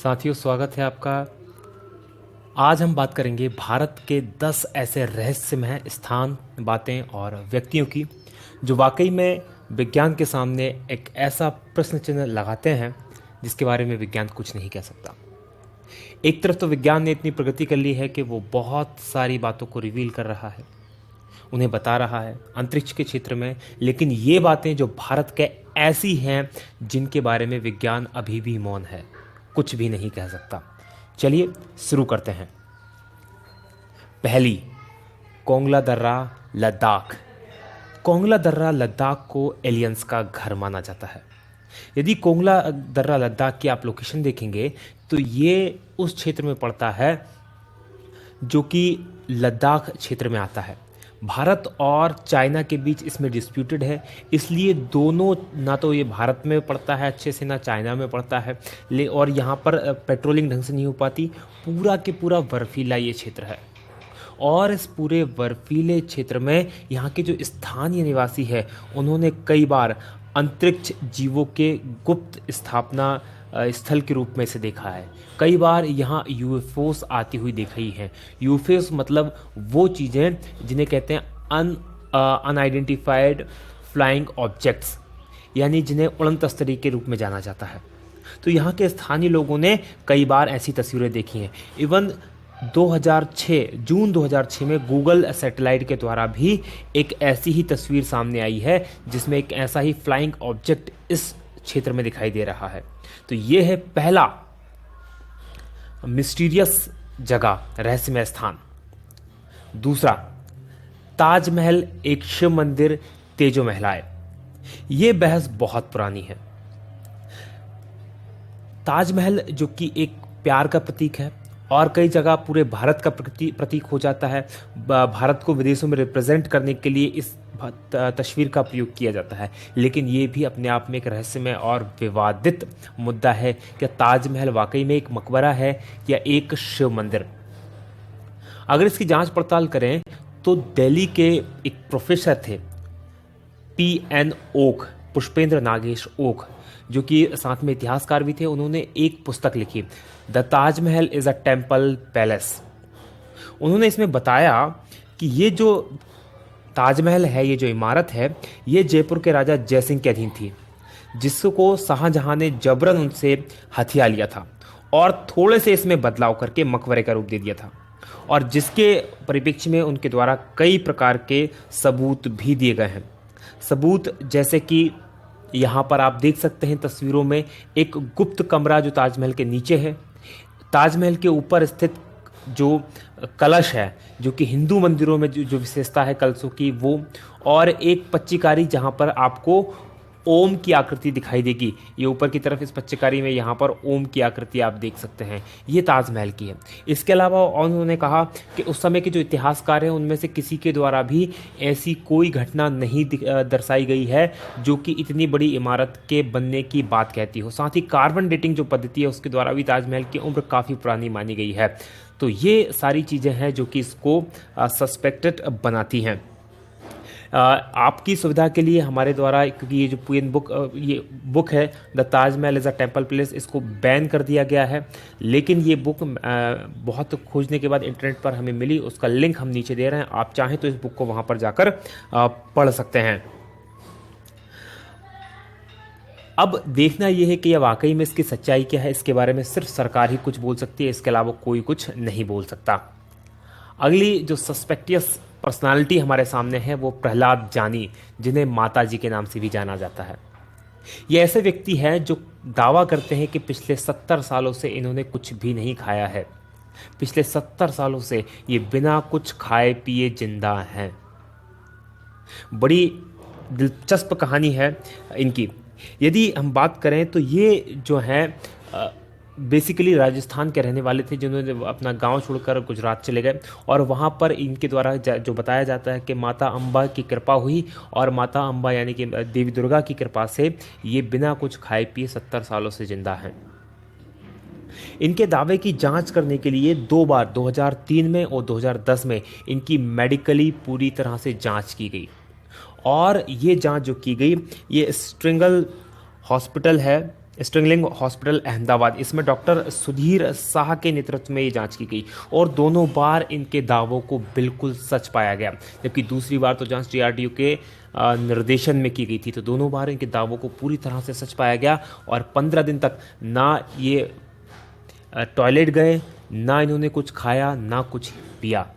साथियों, स्वागत है आपका। आज हम बात करेंगे भारत के 10 ऐसे रहस्यमय स्थान, बातें और व्यक्तियों की जो वाकई में विज्ञान के सामने एक ऐसा प्रश्न चिन्ह लगाते हैं जिसके बारे में विज्ञान कुछ नहीं कह सकता। एक तरफ तो विज्ञान ने इतनी प्रगति कर ली है कि वो बहुत सारी बातों को रिवील कर रहा है, उन्हें बता रहा है अंतरिक्ष के क्षेत्र में, लेकिन ये बातें जो भारत के ऐसी हैं जिनके बारे में विज्ञान अभी भी मौन है, कुछ भी नहीं कह सकता। चलिए शुरू करते हैं। पहली, कोंगला दर्रा, लद्दाख। कोंगला दर्रा लद्दाख को एलियंस का घर माना जाता है। यदि कोंगला दर्रा लद्दाख की आप लोकेशन देखेंगे तो ये उस क्षेत्र में पड़ता है जो कि लद्दाख क्षेत्र में आता है। भारत और चाइना के बीच इसमें डिस्प्यूटेड है, इसलिए दोनों, ना तो ये भारत में पड़ता है अच्छे से, ना चाइना में पड़ता है, और यहाँ पर पेट्रोलिंग ढंग से नहीं हो पाती। पूरा के पूरा बर्फीला ये क्षेत्र है और इस पूरे बर्फीले क्षेत्र में यहाँ के जो स्थानीय निवासी है उन्होंने कई बार अंतरिक्ष जीवों के गुप्त स्थापना स्थल के रूप में इसे देखा है। कई बार यहाँ यूएफओस आती हुई देखी है। यूएफओस मतलब वो चीज़ें जिन्हें कहते हैं अनआइडेंटिफाइड फ्लाइंग ऑब्जेक्ट्स, यानी जिन्हें उड़न तस्तरी के रूप में जाना जाता है। तो यहाँ के स्थानीय लोगों ने कई बार ऐसी तस्वीरें देखी हैं। इवन 2006 जून 2006 में गूगल सैटेलाइट के द्वारा भी एक ऐसी ही तस्वीर सामने आई है जिसमें एक ऐसा ही फ्लाइंग ऑब्जेक्ट इस क्षेत्र में दिखाई दे रहा है। तो ये है पहला मिस्टीरियस जगह, रहस्यमय स्थान। दूसरा, ताजमहल एक शिव मंदिर, तेजो महलाए। ये बहस बहुत पुरानी है। ताजमहल जो कि एक प्यार का प्रतीक है और कई जगह पूरे भारत का प्रतीक हो जाता है। भारत को विदेशों में रिप्रेजेंट करने के लिए इस तस्वीर का प्रयोग किया जाता है, लेकिन ये भी अपने आप में एक रहस्यमय और विवादित मुद्दा है कि ताजमहल वाकई में एक मकबरा है या एक शिव मंदिर। अगर इसकी जांच पड़ताल करें तो दिल्ली के एक प्रोफेसर थे, PN ओक, पुष्पेंद्र नागेश ओक, जो कि साथ में इतिहासकार भी थे। उन्होंने एक पुस्तक लिखी, the Taj Mahal is a temple palace. उन्होंने इसमें बताया कि ये जो ताजमहल है, ये जो इमारत है, ये जयपुर के राजा जयसिंह के अधीन थी, जिसको शाहजहां ने जबरन उनसे हथिया लिया था और थोड़े से इसमें बदलाव करके मकबरे का रूप दे दिया था, और जिसके परिप्रेक्ष्य में उनके द्वारा कई प्रकार के सबूत भी दिए गए हैं। सबूत जैसे कि यहाँ पर आप देख सकते हैं तस्वीरों में एक गुप्त कमरा जो ताजमहल के नीचे है। ताजमहल के ऊपर स्थित जो कलश है, जो कि हिंदू मंदिरों में जो विशेषता है कलशों की, वो, और एक पच्चीकारी जहाँ पर आपको ओम की आकृति दिखाई देगी। ये ऊपर की तरफ इस पच्चीकारी में यहाँ पर ओम की आकृति आप देख सकते हैं, ये ताजमहल की है। इसके अलावा उन्होंने कहा कि उस समय के जो इतिहासकार हैं उनमें से किसी के द्वारा भी ऐसी कोई घटना नहीं दर्शाई गई है जो कि इतनी बड़ी इमारत के बनने की बात कहती हो। साथ ही कार्बन डेटिंग जो पद्धति है उसके द्वारा भी ताजमहल की उम्र काफ़ी पुरानी मानी गई है। तो ये सारी चीज़ें हैं जो कि इसको सस्पेक्टेड बनाती हैं। आपकी सुविधा के लिए हमारे द्वारा, क्योंकि ये जो ये बुक है the Taj Mahal is a temple palace, इसको बैन कर दिया गया है, लेकिन ये बुक बहुत खोजने के बाद इंटरनेट पर हमें मिली। उसका लिंक हम नीचे दे रहे हैं, आप चाहें तो इस बुक को वहाँ पर जाकर पढ़ सकते हैं। अब देखना यह है कि यह वाकई में इसकी सच्चाई क्या है। इसके बारे में सिर्फ सरकार ही कुछ बोल सकती है, इसके अलावा कोई कुछ नहीं बोल सकता। अगली जो सस्पेक्टियस पर्सनालिटी हमारे सामने है वो प्रहलाद जानी, जिन्हें माता जी के नाम से भी जाना जाता है। ये ऐसे व्यक्ति हैं जो दावा करते हैं कि पिछले 70 सालों से इन्होंने कुछ भी नहीं खाया है। पिछले 70 सालों से ये बिना कुछ खाए पिए जिंदा हैं। बड़ी दिलचस्प कहानी है इनकी। यदि हम बात करें तो ये जो हैं बेसिकली राजस्थान के रहने वाले थे, जिन्होंने अपना गांव छोड़कर गुजरात चले गए, और वहां पर इनके द्वारा जो बताया जाता है कि माता अम्बा की कृपा हुई, और माता अम्बा यानी कि देवी दुर्गा की कृपा से ये बिना कुछ खाए पिए 70 सालों से जिंदा हैं। इनके दावे की जांच करने के लिए 2 बार 2003 में और 2010 में इनकी मेडिकली पूरी तरह से जांच की गई, और ये जांच जो की गई ये स्ट्रिंगल हॉस्पिटल है स्ट्रिंगलिंग हॉस्पिटल अहमदाबाद, इसमें डॉक्टर सुधीर शाह के नेतृत्व में ये जांच की गई और दोनों बार इनके दावों को बिल्कुल सच पाया गया। जबकि दूसरी बार तो जांच डीआरडीओ के निर्देशन में की गई थी, तो दोनों बार इनके दावों को पूरी तरह से सच पाया गया और 15 दिन तक ना ये टॉयलेट गए, ना इन्होंने कुछ खाया, ना कुछ पिया।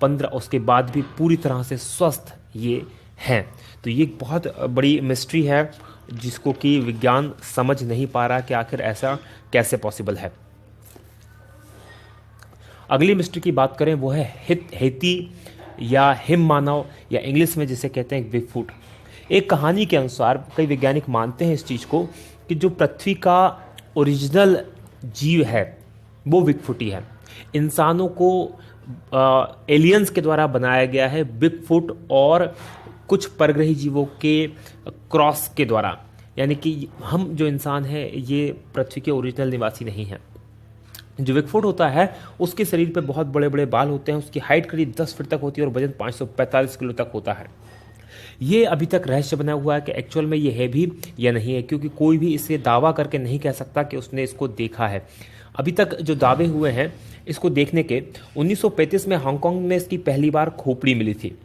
15 उसके बाद भी पूरी तरह से स्वस्थ ये हैं। तो ये एक बहुत बड़ी मिस्ट्री है जिसको कि विज्ञान समझ नहीं पा रहा कि आखिर ऐसा कैसे पॉसिबल है। अगली मिस्ट्री की बात करें वो है हेती या हिम मानव या इंग्लिश में जिसे कहते हैं बिगफुट। एक कहानी के अनुसार कई वैज्ञानिक मानते हैं इस चीज़ को कि जो पृथ्वी का ओरिजिनल जीव है वो बिगफुट ही है। इंसानों को एलियंस के द्वारा बनाया गया है बिगफुट और कुछ परग्रही जीवों के क्रॉस के द्वारा, यानी कि हम जो इंसान हैं ये पृथ्वी के ओरिजिनल निवासी नहीं हैं। जो बिगफुट होता है उसके शरीर पे बहुत बड़े बड़े बाल होते हैं, उसकी हाइट करीब 10 फीट तक होती है और वजन 545 किलो तक होता है। ये अभी तक रहस्य बना हुआ है कि एक्चुअल में ये है भी या नहीं है, क्योंकि कोई भी इसे दावा करके नहीं कह सकता कि उसने इसको देखा है। अभी तक जो दावे हुए हैं इसको देखने के, 1935 में हांगकांग में इसकी पहली बार खोपड़ी मिली थी।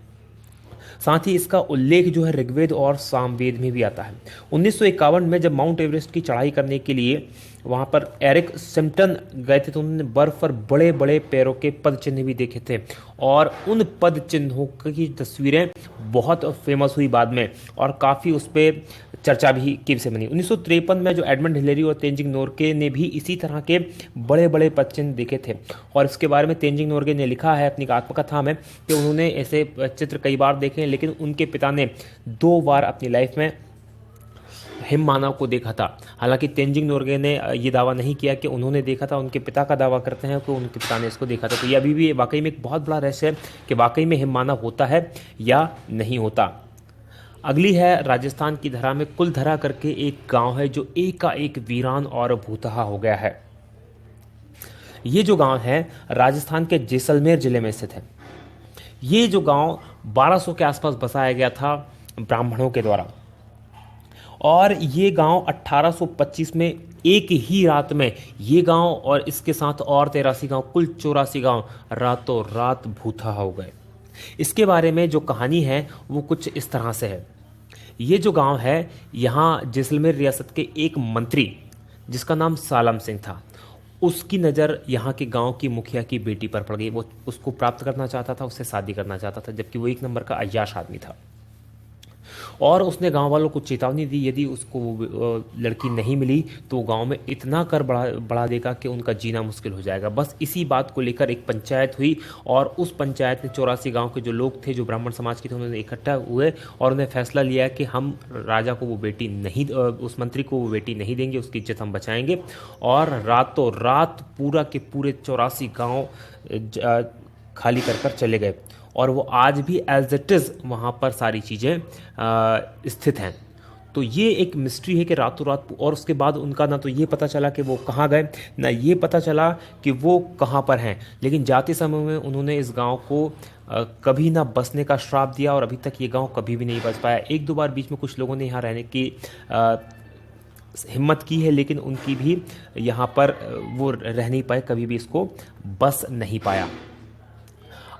साथ ही इसका उल्लेख जो है ऋग्वेद और सामवेद में भी आता है। 1951 में जब माउंट एवरेस्ट की चढ़ाई करने के लिए वहाँ पर एरिक सिम्पटन गए थे तो उन्होंने बर्फ पर बड़े बड़े पैरों के पद चिन्ह भी देखे थे और उन पद चिन्हों की तस्वीरें बहुत फेमस हुई बाद में और काफ़ी उस पर चर्चा भी की से बनी। 1953 में जो एडमंड हिलेरी और तेंजिंग नोर्गे ने भी इसी तरह के बड़े बड़े पद चिन्ह देखे थे और इसके बारे में तेंजिंग नोर्गे ने लिखा है अपनी आत्मकथा में कि उन्होंने ऐसे चित्र कई बार देखे, लेकिन उनके पिता ने 2 बार अपनी लाइफ में हिम मानव को देखा था। हालांकि तेंजिंग नोर्गे ने ये दावा नहीं किया कि उन्होंने देखा था, उनके पिता का दावा करते हैं कि उनके पिता ने इसको देखा था। तो ये अभी भी वाकई में एक बहुत बड़ा रहस्य है कि वाकई में हिम मानव होता है या नहीं होता। अगली है राजस्थान की धरा में कुलधरा करके एक गांव है जो एकाएक वीरान और भूतहा हो गया है। ये जो गांव है राजस्थान के जैसलमेर जिले में स्थित है। ये जो गांव 1200 के आसपास बसाया गया था ब्राह्मणों के द्वारा और ये गांव 1825 में एक ही रात में ये गांव और इसके साथ और 83 गांव, कुल 84 गांव रातों रात भूतहा हो गए। इसके बारे में जो कहानी है वो कुछ इस तरह से है। ये जो गांव है यहाँ जैसलमेर रियासत के एक मंत्री जिसका नाम सालम सिंह था, उसकी नज़र यहाँ के गांव की मुखिया की बेटी पर पड़ गई। वो उसको प्राप्त करना चाहता था, उससे शादी करना चाहता था, जबकि वो 1 नंबर का अय्याश आदमी था और उसने गांव वालों को चेतावनी दी यदि उसको वो लड़की नहीं मिली तो गांव में इतना कर बढ़ा देगा कि उनका जीना मुश्किल हो जाएगा। बस इसी बात को लेकर एक पंचायत हुई और उस पंचायत में 84 गांव के जो लोग थे, जो ब्राह्मण समाज के थे, उन्होंने इकट्ठा हुए और उन्हें फैसला लिया कि हम राजा को वो बेटी नहीं, उस मंत्री को वो बेटी नहीं देंगे, उसकी इज्जत हम बचाएंगे। और रातों रात पूरा के पूरे 84 गाँव खाली कर चले गए और वो आज भी एज इट इज़ वहाँ पर सारी चीज़ें स्थित हैं। तो ये एक मिस्ट्री है कि रातों रात, और उसके बाद उनका ना तो ये पता चला कि वो कहाँ गए, ना ये पता चला कि वो कहाँ पर हैं। लेकिन जाते समय में उन्होंने इस गांव को कभी ना बसने का श्राप दिया और अभी तक ये गांव कभी भी नहीं बस पाया। 1-2 बार बीच में कुछ लोगों ने यहाँ रहने की हिम्मत की है, लेकिन उनकी भी यहाँ पर वो रह नहीं पाए, कभी भी इसको बस नहीं पाया।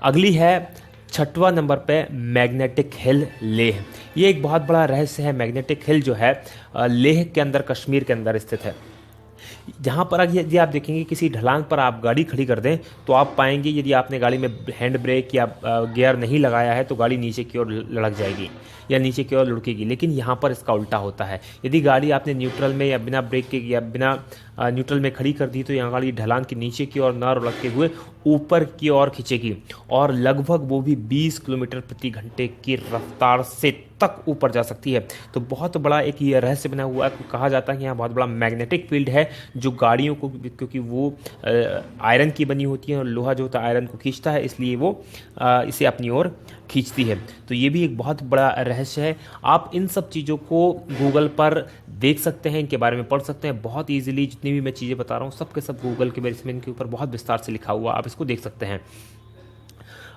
अगली है 6वां नंबर पे मैग्नेटिक हिल लेह। ये एक बहुत बड़ा रहस्य है। मैग्नेटिक हिल जो है लेह के अंदर, कश्मीर के अंदर स्थित है। जहाँ पर यदि आप देखेंगे किसी ढलान पर आप गाड़ी खड़ी कर दें तो आप पाएंगे यदि आपने गाड़ी में हैंड ब्रेक या गियर नहीं लगाया है तो गाड़ी नीचे की ओर लड़क जाएगी या नीचे की ओर लुढ़केगी। लेकिन यहाँ पर इसका उल्टा होता है। यदि गाड़ी आपने न्यूट्रल में या बिना ब्रेक के या बिना न्यूट्रल में खड़ी कर दी तो यहाँ गाड़ी ढलान के नीचे की ओर न लुढ़कते हुए ऊपर की ओर खींचेगी और लगभग वो भी 20 किलोमीटर प्रति घंटे की रफ्तार से तक ऊपर जा सकती है। तो बहुत बड़ा एक ये रहस्य बना हुआ है। कहा जाता है कि यहाँ बहुत बड़ा मैग्नेटिक फील्ड है जो गाड़ियों को, क्योंकि वो आयरन की बनी होती है और लोहा जो होता है आयरन को खींचता है, इसलिए वो इसे अपनी ओर खींचती है। तो ये भी एक बहुत बड़ा रहस्य है। आप इन सब चीज़ों को गूगल पर देख सकते हैं, इनके बारे में पढ़ सकते हैं बहुत ईजिली। जितनी भी मैं चीज़ें बता रहा हूँ सब के सब गूगल के बेस में इनके ऊपर बहुत विस्तार से लिखा हुआ, आप इसको देख सकते हैं।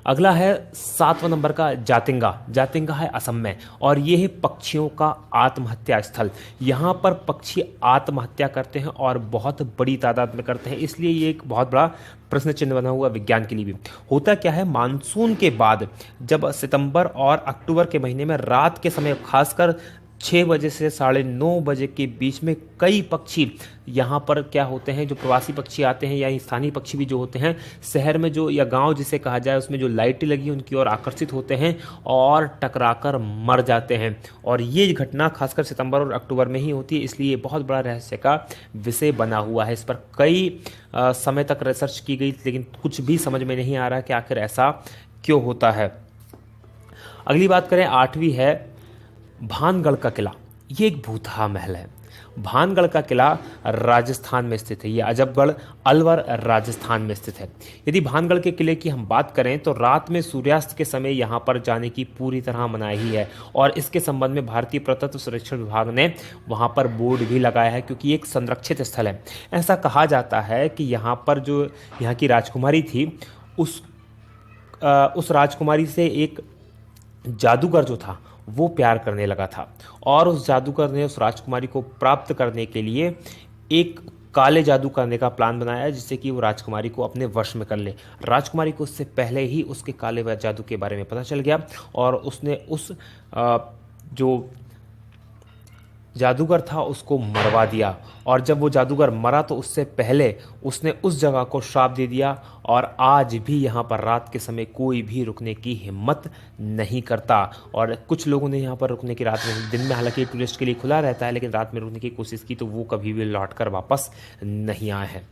अगला है 7वां नंबर का जातिंगा। जातिंगा है असम में और ये है पक्षियों का आत्महत्या स्थल। यहाँ पर पक्षी आत्महत्या करते हैं और बहुत बड़ी तादाद में करते हैं, इसलिए ये एक बहुत बड़ा प्रश्न चिन्ह बना हुआ विज्ञान के लिए भी। होता क्या है, मानसून के बाद जब सितंबर और अक्टूबर के महीने में रात के समय खासकर 6 बजे से 9:30 बजे के बीच में कई पक्षी यहाँ पर क्या होते हैं, जो प्रवासी पक्षी आते हैं या स्थानीय पक्षी भी जो होते हैं, शहर में जो या गांव जिसे कहा जाए उसमें जो लाइटें लगी उनकी ओर आकर्षित होते हैं और टकराकर मर जाते हैं। और ये घटना खासकर सितंबर और अक्टूबर में ही होती है, इसलिए ये बहुत बड़ा रहस्य का विषय बना हुआ है। इस पर कई समय तक रिसर्च की गई, लेकिन कुछ भी समझ में नहीं आ रहा कि आखिर ऐसा क्यों होता है। अगली बात करें, 8वीं है भानगढ़ का किला। ये एक भूतहा महल है। भानगढ़ का किला राजस्थान में स्थित है। ये अजबगढ़ अलवर राजस्थान में स्थित है। यदि भानगढ़ के किले की हम बात करें तो रात में सूर्यास्त के समय यहाँ पर जाने की पूरी तरह मनाही है और इसके संबंध में भारतीय पुरातत्व संरक्षण विभाग ने वहाँ पर बोर्ड भी लगाया है, क्योंकि एक संरक्षित स्थल है। ऐसा कहा जाता है कि यहाँ पर जो यहाँ की राजकुमारी थी उस राजकुमारी से एक जादूगर जो था वो प्यार करने लगा था और उस जादूगर ने उस राजकुमारी को प्राप्त करने के लिए एक काले जादू करने का प्लान बनाया, जिससे कि वो राजकुमारी को अपने वश में कर ले। राजकुमारी को उससे पहले ही उसके काले जादू के बारे में पता चल गया और उसने उस जो जादूगर था उसको मरवा दिया। और जब वो जादूगर मरा तो उससे पहले उसने उस जगह को श्राप दे दिया और आज भी यहाँ पर रात के समय कोई भी रुकने की हिम्मत नहीं करता। और कुछ लोगों ने यहाँ पर रुकने की, रात में, दिन में हालांकि टूरिस्ट के लिए खुला रहता है, लेकिन रात में रुकने की कोशिश की तो वो कभी भी लौट कर वापस नहीं आए हैं।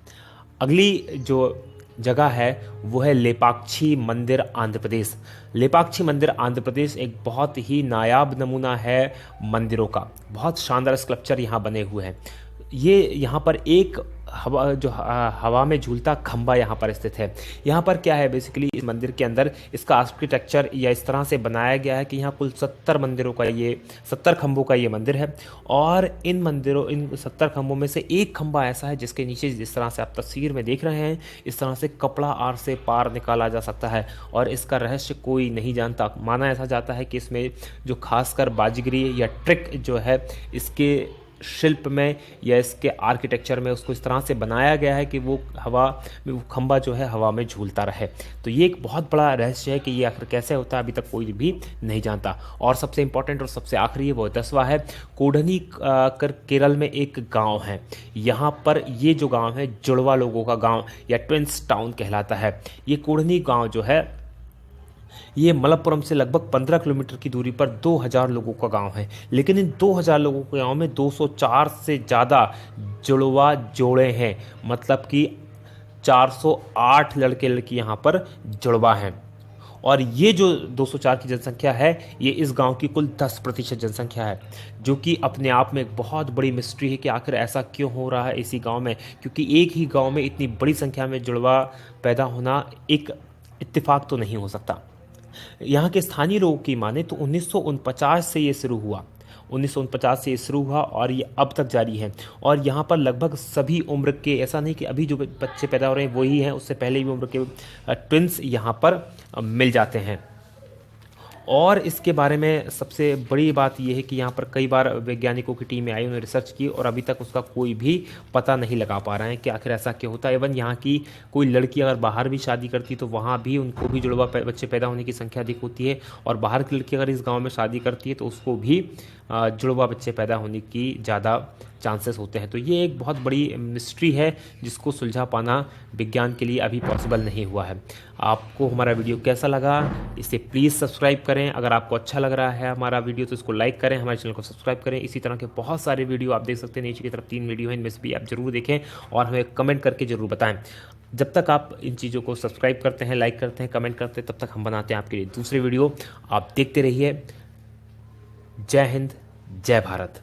अगली जो जगह है वो है लेपाक्षी मंदिर आंध्र प्रदेश। लेपाक्षी मंदिर आंध्र प्रदेश एक बहुत ही नायाब नमूना है मंदिरों का। बहुत शानदार स्कल्पचर यहाँ बने हुए हैं। ये यहाँ पर एक हवा में झूलता खंबा यहाँ पर स्थित है। यहाँ पर क्या है, बेसिकली इस मंदिर के अंदर इसका आर्किटेक्चर या इस तरह से बनाया गया है कि यहाँ कुल 70 खंभों का ये मंदिर है और इन 70 खंभों में से एक खंभा ऐसा है जिसके नीचे, जिस तरह से आप तस्वीर में देख रहे हैं, इस तरह से कपड़ा आर से पार निकाला जा सकता है और इसका रहस्य कोई नहीं जानता। माना ऐसा जाता है कि इसमें जो खासकर बाजीगरी या ट्रिक जो है इसके शिल्प में या इसके आर्किटेक्चर में उसको इस तरह से बनाया गया है कि वो खंभा जो है हवा में झूलता रहे। तो ये एक बहुत बड़ा रहस्य है कि ये आखिर कैसे होता है, अभी तक कोई भी नहीं जानता। और सबसे इंपॉर्टेंट और सबसे आखिरी है वो 10वां है कोडनी केरल में एक गांव है। यहाँ पर ये जो गांव है जुड़वा लोगों का गांव या ट्विंस टाउन कहलाता है। ये कोडनी गांव जो है ये मलप्पुरम से लगभग 15 किलोमीटर की दूरी पर 2000 लोगों का गांव है, लेकिन इन 2000 लोगों के गांव में 204 से ज़्यादा जुड़वा जोड़े हैं, मतलब कि 408 लड़के लड़की यहाँ पर जुड़वा हैं। और ये जो 204 की जनसंख्या है ये इस गांव की कुल 10% जनसंख्या है, जो कि अपने आप में एक बहुत बड़ी मिस्ट्री है कि आखिर ऐसा क्यों हो रहा है इसी गांव में, क्योंकि एक ही गांव में इतनी बड़ी संख्या में जुड़वा पैदा होना एक इत्तेफाक तो नहीं हो सकता। यहाँ के स्थानीय लोगों की माने तो 1949 से ये शुरू हुआ। 1949 से ये शुरू हुआ और ये अब तक जारी है। और यहाँ पर लगभग सभी उम्र के, ऐसा नहीं कि अभी जो बच्चे पैदा हो रहे हैं वही हैं, उससे पहले भी उम्र के ट्विंस यहाँ पर मिल जाते हैं। और इसके बारे में सबसे बड़ी बात यह है कि यहाँ पर कई बार वैज्ञानिकों की टीमें आई, उन्होंने रिसर्च की और अभी तक उसका कोई भी पता नहीं लगा पा रहे हैं कि आखिर ऐसा क्यों होता है। इवन यहाँ की कोई लड़की अगर बाहर भी शादी करती तो वहाँ भी उनको भी जुड़वा बच्चे पैदा होने की संख्या अधिक होती है, और बाहर की लड़की अगर इस गाँव में शादी करती है तो उसको भी जुड़वा बच्चे पैदा होने की ज़्यादा चांसेस होते हैं। तो ये एक बहुत बड़ी मिस्ट्री है जिसको सुलझा पाना विज्ञान के लिए अभी पॉसिबल नहीं हुआ है। आपको हमारा वीडियो कैसा लगा इसे प्लीज़ सब्सक्राइब करें। अगर आपको अच्छा लग रहा है हमारा वीडियो तो इसको लाइक करें, हमारे चैनल को सब्सक्राइब करें। इसी तरह के बहुत सारे वीडियो आप देख सकते हैं, नीचे की तरफ 3 वीडियो हैं, इनमें से भी आप जरूर देखें और हमें कमेंट करके ज़रूर बताएं। जब तक आप इन चीज़ों को सब्सक्राइब करते हैं, लाइक करते हैं, कमेंट करते हैं, तब तक हम बनाते हैं आपके लिए दूसरे वीडियो। आप देखते रहिए। जय हिंद, जय भारत।